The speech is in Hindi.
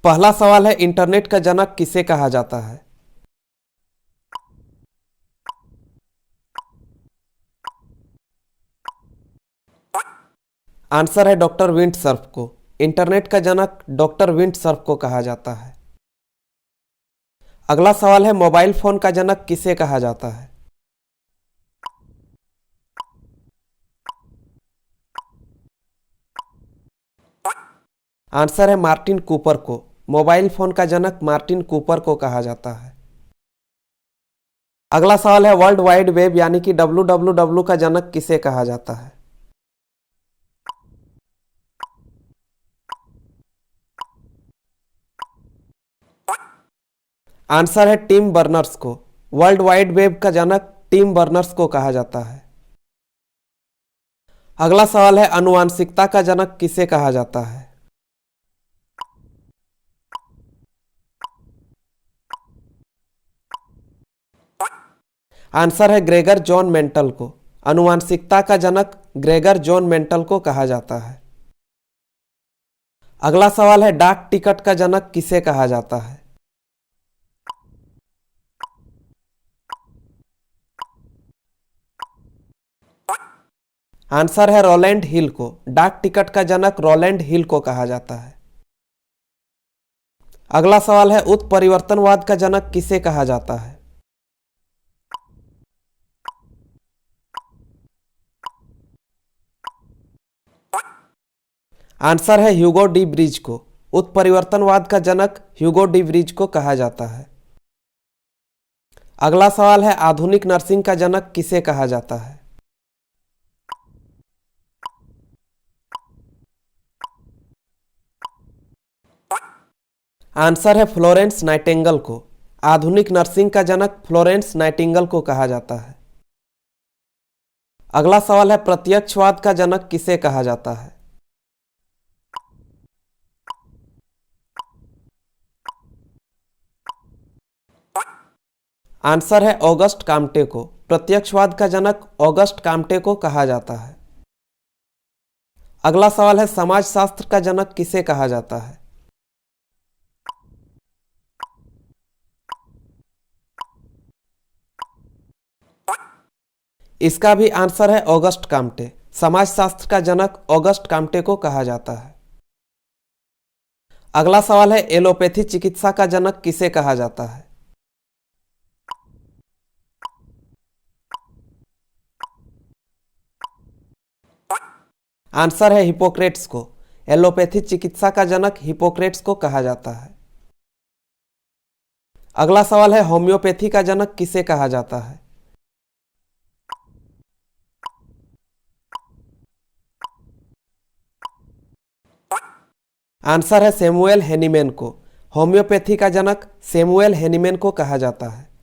पहला सवाल है, इंटरनेट का जनक किसे कहा जाता है? आंसर है डॉक्टर विंटसर्फ को। इंटरनेट का जनक डॉक्टर विंटसर्फ को कहा जाता है। अगला सवाल है, मोबाइल फोन का जनक किसे कहा जाता है? आंसर है मार्टिन कूपर को। मोबाइल फोन का जनक मार्टिन कूपर को कहा जाता है। अगला सवाल है, वर्ल्ड वाइड वेब यानी कि WWW का जनक किसे कहा जाता है? आंसर है टिम बर्नर्स को। वर्ल्ड वाइड वेब का जनक टिम बर्नर्स को कहा जाता है। अगला सवाल है, आनुवांशिकता का जनक किसे कहा जाता है? आंसर है ग्रेगर जॉन मेंटल को। आनुवांशिकता का जनक ग्रेगर जॉन मेंटल को कहा जाता है। अगला सवाल है, डाक टिकट का जनक किसे कहा जाता है? आंसर है रोलैंड हिल को। डाक टिकट का जनक रोलैंड हिल को कहा जाता है। अगला सवाल है, उत्परिवर्तनवाद का जनक किसे कहा जाता है? आंसर है ह्यूगो डी ब्रिज को। उत्परिवर्तनवाद का जनक ह्यूगो डी ब्रिज को कहा जाता है। अगला सवाल है, आधुनिक नर्सिंग का जनक किसे कहा जाता है? आंसर है फ्लोरेंस नाइटिंगेल को। आधुनिक नर्सिंग का जनक फ्लोरेंस नाइटिंगेल को कहा जाता है। अगला सवाल है, प्रत्यक्षवाद का जनक किसे कहा जाता है? आंसर है ऑगस्ट काम्टे को। प्रत्यक्षवाद का जनक ऑगस्ट काम्टे को कहा जाता है। अगला सवाल है, समाजशास्त्र का जनक किसे कहा जाता है? इसका भी आंसर है ऑगस्ट काम्टे। समाजशास्त्र का जनक ऑगस्ट काम्टे को कहा जाता है। अगला सवाल है, एलोपैथी चिकित्सा का जनक किसे कहा जाता है? आंसर है हिपोक्रेट्स को। एलोपैथी चिकित्सा का जनक हिपोक्रेट्स को कहा जाता है। अगला सवाल है, होम्योपैथी का जनक किसे कहा जाता है? आंसर है सैमुअल हैनीमैन को। होम्योपैथी का जनक सैमुअल हैनीमैन को कहा जाता है।